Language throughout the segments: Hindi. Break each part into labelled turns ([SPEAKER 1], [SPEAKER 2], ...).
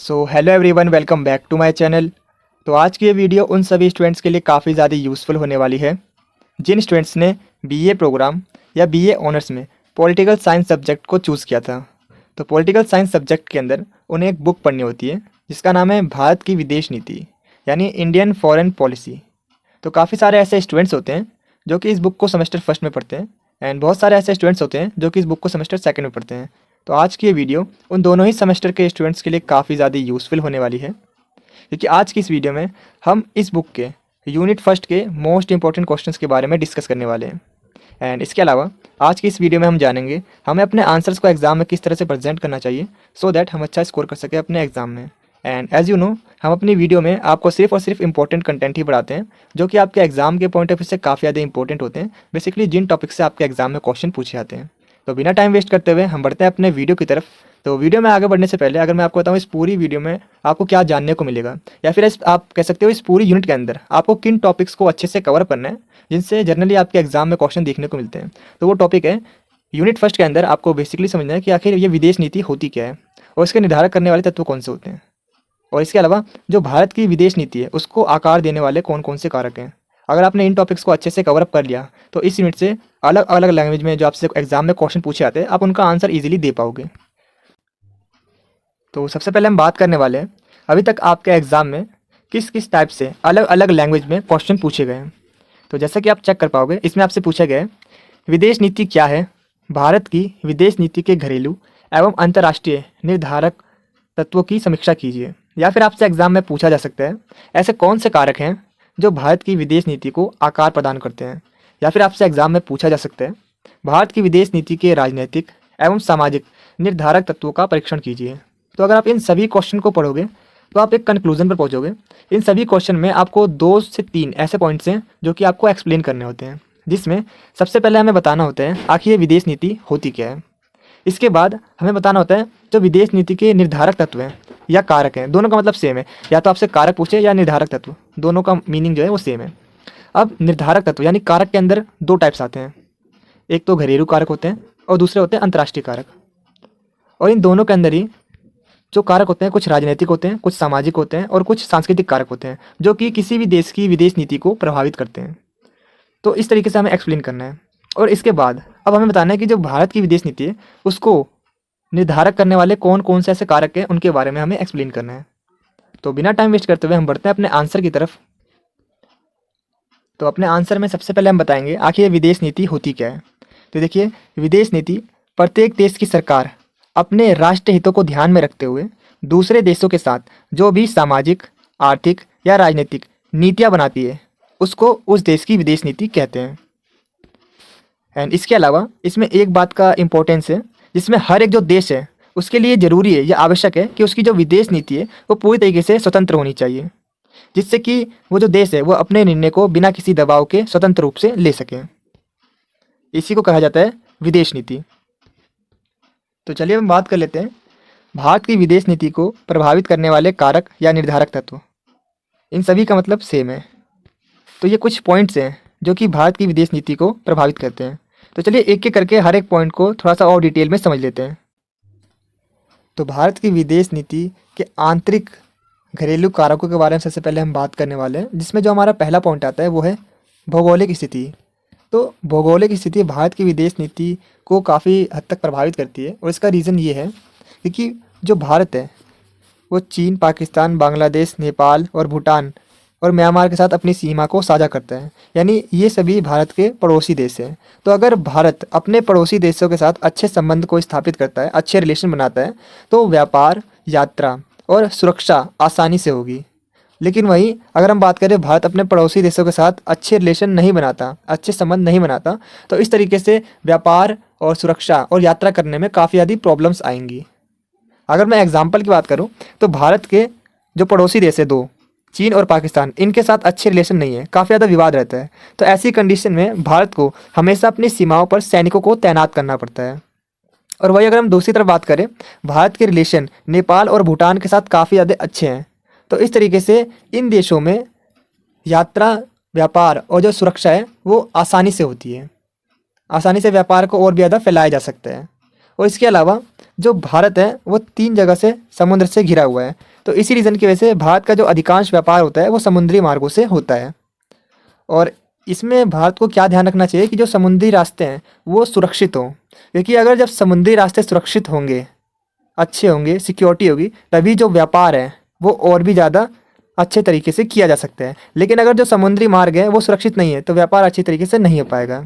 [SPEAKER 1] Hello everyone, welcome back to my channel. तो आज की ये वीडियो उन सभी स्टूडेंट्स के लिए काफ़ी ज़्यादा यूज़फुल होने वाली है जिन स्टूडेंट्स ने बीए प्रोग्राम या बीए ऑनर्स में पॉलिटिकल साइंस सब्जेक्ट को चूज़ किया था। तो पॉलिटिकल साइंस सब्जेक्ट के अंदर उन्हें एक बुक पढ़नी होती है जिसका नाम है भारत की विदेश नीति, यानी इंडियन फॉरेन पॉलिसी। तो काफ़ी सारे ऐसे स्टूडेंट्स होते हैं जो कि इस बुक को सेमेस्टर फर्स्ट में पढ़ते हैं एंड बहुत सारे ऐसे स्टूडेंट्स होते हैं जो कि इस बुक को सेमेस्टर सेकंड में पढ़ते हैं। तो आज की ये वीडियो उन दोनों ही सेमेस्टर के स्टूडेंट्स के लिए काफ़ी ज़्यादा यूज़फुल होने वाली है, क्योंकि आज की इस वीडियो में हम इस बुक के यूनिट फर्स्ट के मोस्ट इंपॉर्टेंट क्वेश्चंस के बारे में डिस्कस करने वाले हैं। एंड इसके अलावा आज की इस वीडियो में हम जानेंगे हमें अपने आंसर्स को एग्जाम में किस तरह से प्रेजेंट करना चाहिए सो दैट हम अच्छा स्कोर कर सकें अपने एग्जाम में। एंड एज यू नो, हम अपनी वीडियो में आपको सिर्फ और सिर्फ इंपॉर्टेंट कंटेंट ही पढ़ाते हैं जो कि आपके एग्जाम के पॉइंट ऑफ व्यू से काफ़ी ज़्यादा इंपॉर्टेंट होते हैं, बेसिकली जिन टॉपिक से आपके एग्जाम में क्वेश्चन पूछे जाते हैं। तो बिना टाइम वेस्ट करते हुए हम बढ़ते हैं अपने वीडियो की तरफ। तो वीडियो में आगे बढ़ने से पहले अगर मैं आपको बताऊं इस पूरी वीडियो में आपको क्या जानने को मिलेगा, या फिर आप कह सकते हो इस पूरी यूनिट के अंदर आपको किन टॉपिक्स को अच्छे से कवर करना है जिनसे जनरली आपके एग्जाम में क्वेश्चन देखने को मिलते हैं, तो वो टॉपिक है यूनिट फर्स्ट के अंदर आपको बेसिकली समझना है कि आखिर ये विदेश नीति होती क्या है और इसके निर्धारक करने वाले तत्व कौन से होते हैं, और इसके अलावा जो भारत की विदेश नीति है उसको आकार देने वाले कौन कौन से कारक हैं। अगर आपने इन टॉपिक्स को अच्छे से कवर अप कर लिया तो इस यूनिट से अलग अलग लैंग्वेज में जो आपसे एग्जाम में क्वेश्चन पूछे जाते हैं आप उनका आंसर इजीली दे पाओगे। तो सबसे पहले हम बात करने वाले हैं अभी तक आपके एग्ज़ाम में किस किस टाइप से अलग अलग लैंग्वेज में क्वेश्चन पूछे गए हैं। तो जैसा कि आप चेक कर पाओगे, इसमें आपसे पूछा गया है विदेश नीति क्या है, भारत की विदेश नीति के घरेलू एवं अंतर्राष्ट्रीय निर्धारक तत्वों की समीक्षा कीजिए। या फिर आपसे एग्जाम में पूछा जा सकता है ऐसे कौन से कारक हैं जो भारत की विदेश नीति को आकार प्रदान करते हैं। या फिर आपसे एग्जाम में पूछा जा सकता है भारत की विदेश नीति के राजनीतिक एवं सामाजिक निर्धारक तत्वों का परीक्षण कीजिए। तो अगर आप इन सभी क्वेश्चन को पढ़ोगे तो आप एक कंक्लूजन पर पहुंचोगे। इन सभी क्वेश्चन में आपको 2 से 3 ऐसे पॉइंट्स हैं जो कि आपको एक्सप्लेन करने होते हैं, जिसमें सबसे पहले हमें बताना होता है आखिर ये विदेश नीति होती क्या है। इसके बाद हमें बताना होता है जो विदेश नीति के निर्धारक तत्व हैं या कारक हैं, दोनों का मतलब सेम है, या तो आपसे कारक पूछे या निर्धारक तत्व, दोनों का मीनिंग जो है वो सेम है। अब निर्धारक तत्व यानी कारक के अंदर 2 टाइप्स आते हैं, एक तो घरेलू कारक होते हैं और दूसरे होते हैं अंतर्राष्ट्रीय कारक। और इन दोनों के अंदर ही जो कारक होते हैं कुछ राजनीतिक होते हैं, कुछ सामाजिक होते हैं और कुछ सांस्कृतिक कारक होते हैं जो कि किसी भी देश की विदेश नीति को प्रभावित करते हैं। तो इस तरीके से हमें एक्सप्लेन करना है। और इसके बाद अब हमें बताना है कि जो भारत की विदेश नीति है उसको निर्धारक करने वाले कौन कौन से ऐसे कारक हैं उनके बारे में हमें एक्सप्लेन करना है। तो बिना टाइम वेस्ट करते हुए हम बढ़ते हैं अपने आंसर की तरफ। तो अपने आंसर में सबसे पहले हम बताएंगे आखिर विदेश नीति होती क्या है। तो देखिए, विदेश नीति प्रत्येक देश की सरकार अपने राष्ट्र हितों को ध्यान में रखते हुए दूसरे देशों के साथ जो भी सामाजिक, आर्थिक या राजनीतिक नीतियाँ बनाती है उसको उस देश की विदेश नीति कहते हैं। एंड इसके अलावा इसमें एक बात का इम्पोर्टेंस है जिसमें हर एक जो देश है उसके लिए ज़रूरी है या आवश्यक है कि उसकी जो विदेश नीति है वो पूरी तरीके से स्वतंत्र होनी चाहिए, जिससे कि वो जो देश है वो अपने निर्णय को बिना किसी दबाव के स्वतंत्र रूप से ले सके। इसी को कहा जाता है विदेश नीति। तो चलिए हम बात कर लेते हैं भारत की विदेश नीति को प्रभावित करने वाले कारक या निर्धारक तत्व। इन सभी का मतलब सेम है। तो ये कुछ पॉइंट्स हैं जो कि भारत की विदेश नीति को प्रभावित करते हैं। तो चलिए एक एक करके हर एक पॉइंट को थोड़ा सा और डिटेल में समझ लेते हैं। तो भारत की विदेश नीति के आंतरिक घरेलू कारकों के बारे में सबसे पहले हम बात करने वाले हैं, जिसमें जो हमारा पहला पॉइंट आता है वो है भौगोलिक स्थिति। तो भौगोलिक स्थिति भारत की विदेश नीति को काफ़ी हद तक प्रभावित करती है, और इसका रीज़न ये है क्योंकि जो भारत है वो चीन, पाकिस्तान, बांग्लादेश, नेपाल और भूटान और म्यांमार के साथ अपनी सीमा को साझा करता है, यानी ये सभी भारत के पड़ोसी देश हैं। तो अगर भारत अपने पड़ोसी देशों के साथ अच्छे संबंध को स्थापित करता है, अच्छे रिलेशन बनाता है, तो व्यापार, यात्रा और सुरक्षा आसानी से होगी। लेकिन वहीं अगर हम बात करें भारत अपने पड़ोसी देशों के साथ अच्छे रिलेशन नहीं बनाता, अच्छे संबंध नहीं बनाता, तो इस तरीके से व्यापार और सुरक्षा और यात्रा करने में काफ़ी ज़्यादा प्रॉब्लम्स आएंगी। अगर मैं एग्जांपल की बात करूं तो भारत के जो पड़ोसी देश है 2, चीन और पाकिस्तान, इनके साथ अच्छे रिलेशन नहीं है, काफ़ी ज़्यादा विवाद रहता है। तो ऐसी कंडीशन में भारत को हमेशा अपनी सीमाओं पर सैनिकों को तैनात करना पड़ता है। और वही अगर हम दूसरी तरफ बात करें, भारत के रिलेशन नेपाल और भूटान के साथ काफ़ी ज़्यादा अच्छे हैं। तो इस तरीके से इन देशों में यात्रा, व्यापार और जो सुरक्षा है वो आसानी से होती है, आसानी से व्यापार को और भी ज़्यादा फैलाया जा सकता है। और इसके अलावा जो भारत है वो 3 जगह से समुद्र से घिरा हुआ है। तो इसी रीज़न की वजह से भारत का जो अधिकांश व्यापार होता है वो समुद्री मार्गों से होता है। और इसमें भारत को क्या ध्यान रखना चाहिए कि जो समुद्री रास्ते हैं वो सुरक्षित हों, क्योंकि अगर जब समुद्री रास्ते सुरक्षित होंगे, अच्छे होंगे, सिक्योरिटी होगी, तभी जो व्यापार है वो और भी ज़्यादा अच्छे तरीके से किया जा सकता है। लेकिन अगर जो समुद्री मार्ग है वो सुरक्षित नहीं है तो व्यापार अच्छी तरीके से नहीं हो पाएगा।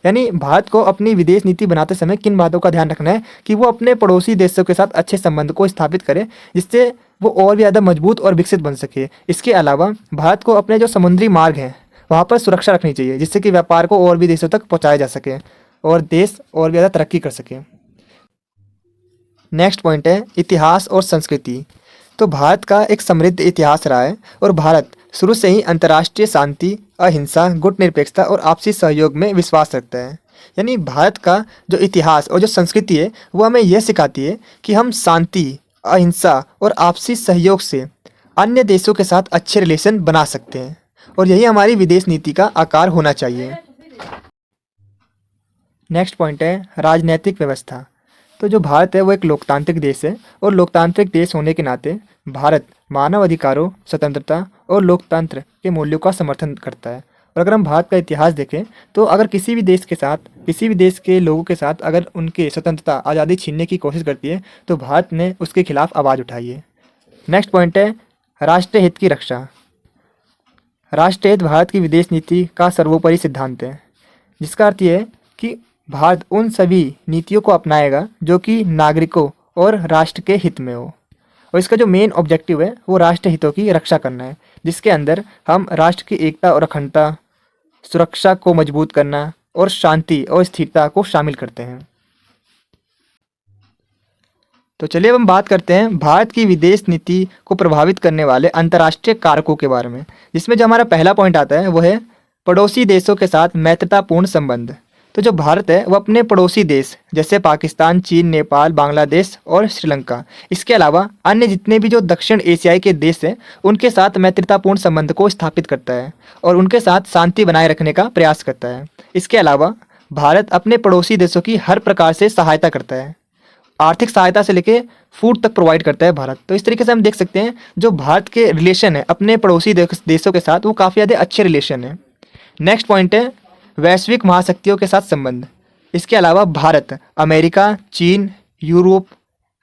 [SPEAKER 1] यानी भारत को अपनी विदेश नीति बनाते समय किन बातों का ध्यान रखना है कि वो अपने पड़ोसी देशों के साथ अच्छे संबंध को स्थापित करे, जिससे वो और भी ज़्यादा मजबूत और विकसित बन सके। इसके अलावा भारत को अपने जो समुद्री मार्ग हैं वहाँ पर सुरक्षा रखनी चाहिए, जिससे कि व्यापार को और भी देशों तक पहुँचाया जा सके और देश और भी ज़्यादा तरक्की कर सके। नेक्स्ट पॉइंट है इतिहास और संस्कृति। तो भारत का एक समृद्ध इतिहास रहा है और भारत शुरू से ही अंतर्राष्ट्रीय शांति, अहिंसा, गुटनिरपेक्षता और आपसी सहयोग में विश्वास रखता है। यानी भारत का जो इतिहास और जो संस्कृति है वो हमें यह सिखाती है कि हम शांति, अहिंसा और आपसी सहयोग से अन्य देशों के साथ अच्छे रिलेशन बना सकते हैं और यही हमारी विदेश नीति का आकार होना चाहिए। नेक्स्ट पॉइंट है राजनीतिक व्यवस्था। तो जो भारत है वो एक लोकतांत्रिक देश है और लोकतांत्रिक देश होने के नाते भारत मानव अधिकारों, स्वतंत्रता और लोकतंत्र के मूल्यों का समर्थन करता है। और अगर हम भारत का इतिहास देखें तो अगर किसी भी देश के साथ, किसी भी देश के लोगों के साथ अगर उनके स्वतंत्रता, आज़ादी छीनने की कोशिश करती है तो भारत ने उसके खिलाफ आवाज़ उठाई है। नेक्स्ट पॉइंट है राष्ट्रीय हित की रक्षा। राष्ट्रीय हित भारत की विदेश नीति का सर्वोपरि सिद्धांत है, जिसका अर्थ यह है कि भारत उन सभी नीतियों को अपनाएगा जो कि नागरिकों और राष्ट्र के हित में हो। और इसका जो मेन ऑब्जेक्टिव है वो राष्ट्र हितों की रक्षा करना है, जिसके अंदर हम राष्ट्र की एकता और अखंडता, सुरक्षा को मजबूत करना और शांति और स्थिरता को शामिल करते हैं। तो चलिए अब हम बात करते हैं भारत की विदेश नीति को प्रभावित करने वाले अंतर्राष्ट्रीय कारकों के बारे में, जिसमें जो हमारा पहला पॉइंट आता है वो है पड़ोसी देशों के साथ मैत्रीपूर्ण संबंध। तो जो भारत है वो अपने पड़ोसी देश जैसे पाकिस्तान, चीन, नेपाल, बांग्लादेश और श्रीलंका, इसके अलावा अन्य जितने भी जो दक्षिण एशियाई के देश हैं उनके साथ मैत्रीपूर्ण संबंध को स्थापित करता है और उनके साथ शांति बनाए रखने का प्रयास करता है। इसके अलावा भारत अपने पड़ोसी देशों की हर प्रकार से सहायता करता है, आर्थिक सहायता से लेके फूड तक प्रोवाइड करता है भारत। तो इस तरीके से हम देख सकते हैं जो भारत के रिलेशन है अपने पड़ोसी देशों के साथ वो काफ़ी ज़्यादा अच्छे रिलेशन है। नेक्स्ट पॉइंट है वैश्विक महाशक्तियों के साथ संबंध। इसके अलावा भारत अमेरिका, चीन, यूरोप,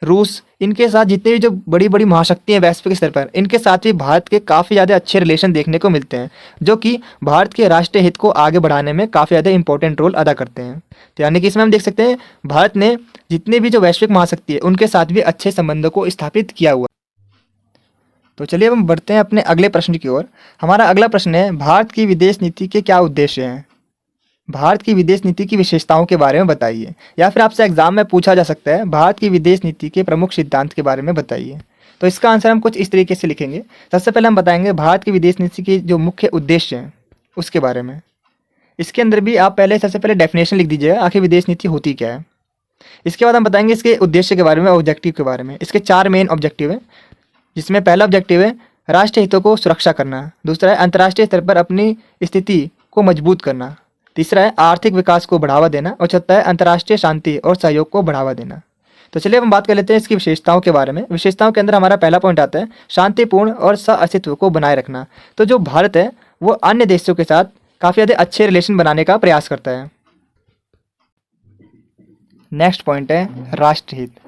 [SPEAKER 1] रूस, इनके साथ जितने भी जो बड़ी बड़ी महाशक्ति हैं वैश्विक स्तर पर, इनके साथ भी भारत के काफ़ी ज़्यादा अच्छे रिलेशन देखने को मिलते हैं, जो कि भारत के राष्ट्रीय हित को आगे बढ़ाने में काफ़ी ज़्यादा इंपॉर्टेंट रोल अदा करते हैं। तो यानी कि इसमें हम देख सकते हैं भारत ने जितने भी जो वैश्विक महाशक्ति है उनके साथ भी अच्छे संबंधों को स्थापित किया हुआ। तो चलिए अब हम बढ़ते हैं अपने अगले प्रश्न की ओर। हमारा अगला प्रश्न है भारत की विदेश नीति के क्या उद्देश्य हैं? भारत की विदेश नीति की विशेषताओं के बारे में बताइए, या फिर आपसे एग्जाम में पूछा जा सकता है भारत की विदेश नीति के प्रमुख सिद्धांत के बारे में बताइए। तो इसका आंसर हम कुछ इस तरीके से लिखेंगे। सबसे पहले हम बताएंगे भारत की विदेश नीति के जो मुख्य उद्देश्य हैं उसके बारे में। इसके अंदर भी आप सबसे पहले डेफिनेशन लिख दीजिएगा आखिर विदेश नीति होती क्या है। इसके बाद हम बताएंगे इसके उद्देश्य के बारे में, ऑब्जेक्टिव के बारे में। इसके 4 मेन ऑब्जेक्टिव हैं, जिसमें पहला ऑब्जेक्टिव है राष्ट्रीय हितों को सुरक्षा करना, दूसरा है अंतर्राष्ट्रीय स्तर पर अपनी स्थिति को मजबूत करना, तीसरा है आर्थिक विकास को बढ़ावा देना और चौथा है अंतर्राष्ट्रीय शांति और सहयोग को बढ़ावा देना। तो चलिए हम बात कर लेते हैं इसकी विशेषताओं के बारे में। विशेषताओं के अंदर हमारा पहला पॉइंट आता है शांतिपूर्ण और सह-अस्तित्व को बनाए रखना। तो जो भारत है वो अन्य देशों के साथ काफ़ी ज़्यादा अच्छे रिलेशन बनाने का प्रयास करता है। नेक्स्ट पॉइंट है राष्ट्रहित।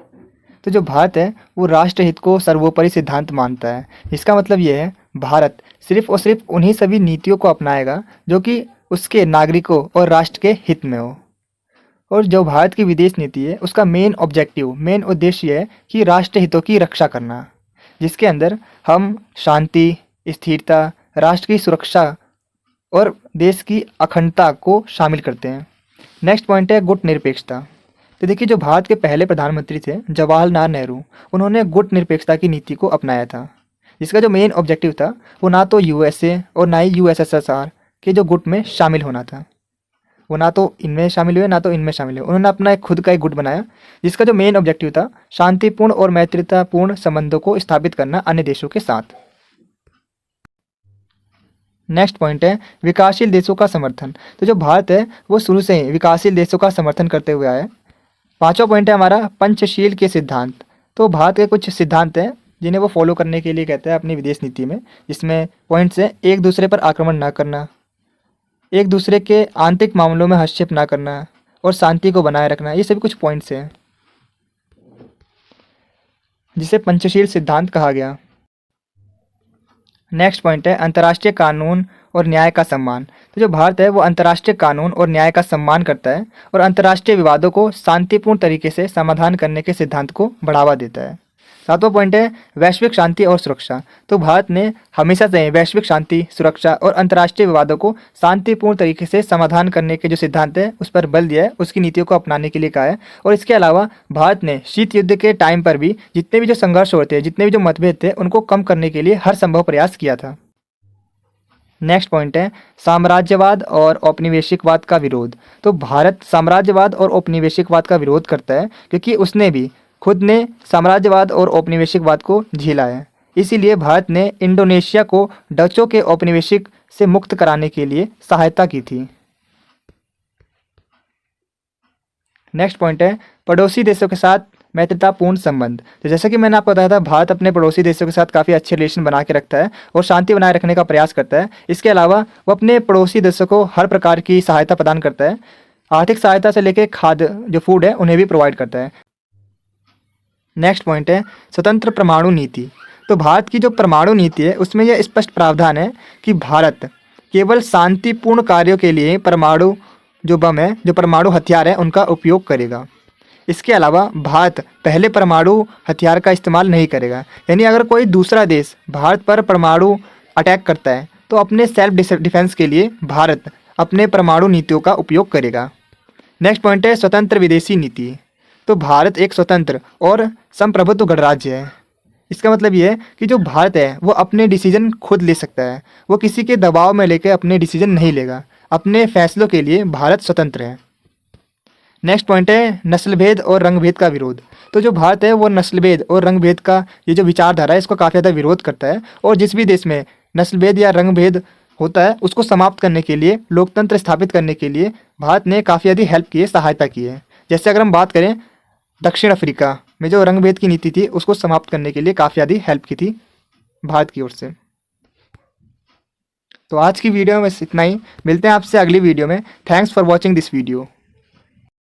[SPEAKER 1] तो जो भारत है वो राष्ट्रहित को सर्वोपरि सिद्धांत मानता है। इसका मतलब ये है भारत सिर्फ और सिर्फ उन्हीं सभी नीतियों को अपनाएगा जो कि उसके नागरिकों और राष्ट्र के हित में हो। और जो भारत की विदेश नीति है उसका मेन ऑब्जेक्टिव, मेन उद्देश्य है कि राष्ट्र हितों की रक्षा करना, जिसके अंदर हम शांति, स्थिरता, राष्ट्र की सुरक्षा और देश की अखंडता को शामिल करते हैं। नेक्स्ट पॉइंट है गुट निरपेक्षता। तो देखिए जो भारत के पहले प्रधानमंत्री थे जवाहरलाल नेहरू, उन्होंने गुट निरपेक्षता की नीति को अपनाया था, जिसका जो मेन ऑब्जेक्टिव था वो ना तो यूएसए और ना ही यूएसएसआर के जो गुट में शामिल होना था। वो ना तो इनमें शामिल हुए ना तो इनमें शामिल हुए। उन्होंने अपना एक खुद का एक गुट बनाया, जिसका जो मेन ऑब्जेक्टिव था शांतिपूर्ण और मैत्रीपूर्ण संबंधों को स्थापित करना अन्य देशों के साथ। नेक्स्ट पॉइंट है विकासशील देशों का समर्थन। तो जो भारत है वो शुरू से ही विकासशील देशों का समर्थन करते हुए आया है। 5वां पॉइंट है हमारा पंचशील के सिद्धांत। तो भारत के कुछ सिद्धांत हैं जिन्हें वो फॉलो करने के लिए कहता है अपनी विदेश नीति में, जिसमें पॉइंट्स हैं एक दूसरे पर आक्रमण ना करना, एक दूसरे के आंतरिक मामलों में हस्तक्षेप ना करना और शांति को बनाए रखना। ये सभी कुछ पॉइंट्स हैं जिसे पंचशील सिद्धांत कहा गया। नेक्स्ट पॉइंट है अंतर्राष्ट्रीय कानून और न्याय का सम्मान। तो जो भारत है वो अंतर्राष्ट्रीय कानून और न्याय का सम्मान करता है और अंतर्राष्ट्रीय विवादों को शांतिपूर्ण तरीके से समाधान करने के सिद्धांत को बढ़ावा देता है। सातवां पॉइंट है वैश्विक शांति और सुरक्षा। तो भारत ने हमेशा से वैश्विक शांति, सुरक्षा और अंतर्राष्ट्रीय विवादों को शांतिपूर्ण तरीके से समाधान करने के जो सिद्धांत है उस पर बल दिया है, उसकी नीतियों को अपनाने के लिए कहा है। और इसके अलावा भारत ने शीत युद्ध के टाइम पर भी जितने भी जो संघर्ष होते हैं, जितने भी जो मतभेद थे, उनको कम करने के लिए हर संभव प्रयास किया था। नेक्स्ट पॉइंट है साम्राज्यवाद और औपनिवेशिकवाद का विरोध। तो भारत साम्राज्यवाद और औपनिवेशिकवाद का विरोध करता है क्योंकि उसने भी खुद ने साम्राज्यवाद और औपनिवेशिकवाद को झेला है। इसीलिए भारत ने इंडोनेशिया को डचों के औपनिवेशिक से मुक्त कराने के लिए सहायता की थी। नेक्स्ट पॉइंट है पड़ोसी देशों के साथ मैत्रीतापूर्ण संबंध। तो जैसा कि मैंने आपको बताया था, भारत अपने पड़ोसी देशों के साथ काफ़ी अच्छे रिलेशन बना के रखता है और शांति बनाए रखने का प्रयास करता है। इसके अलावा वो अपने पड़ोसी देशों को हर प्रकार की सहायता प्रदान करता है, आर्थिक सहायता से लेकर खाद्य जो फूड है उन्हें भी प्रोवाइड करता है। नेक्स्ट पॉइंट है स्वतंत्र परमाणु नीति। तो भारत की जो परमाणु नीति है उसमें यह स्पष्ट प्रावधान है कि भारत केवल शांतिपूर्ण कार्यों के लिए परमाणु जो बम है, जो परमाणु हथियार है, उनका उपयोग करेगा। इसके अलावा भारत पहले परमाणु हथियार का इस्तेमाल नहीं करेगा। यानी अगर कोई दूसरा देश भारत पर परमाणु अटैक करता है तो अपने सेल्फ डिफेंस के लिए भारत अपने परमाणु नीतियों का उपयोग करेगा। नेक्स्ट पॉइंट है स्वतंत्र विदेशी नीति। तो भारत एक स्वतंत्र और संप्रभुत्व गणराज्य है। इसका मतलब ये है कि जो भारत है वो अपने डिसीजन खुद ले सकता है, वो किसी के दबाव में लेकर अपने डिसीजन नहीं लेगा। अपने फैसलों के लिए भारत स्वतंत्र है। नेक्स्ट पॉइंट है नस्लभेद और रंगभेद का विरोध। तो जो भारत है वो नस्लभेद और रंगभेद का ये जो विचारधारा है इसको काफ़ी ज़्यादा विरोध करता है और जिस भी देश में नस्लभेद या रंगभेद होता है उसको समाप्त करने के लिए, लोकतंत्र स्थापित करने के लिए भारत ने काफ़ी ज़्यादा हेल्प की है, सहायता की है। जैसे अगर हम बात करें दक्षिण अफ्रीका में जो रंगभेद की नीति थी उसको समाप्त करने के लिए काफ़ी ज़्यादा हेल्प की थी भारत की ओर से। तो आज की वीडियो में बस इतना ही। मिलते हैं आपसे अगली वीडियो में। Thanks for watching this video.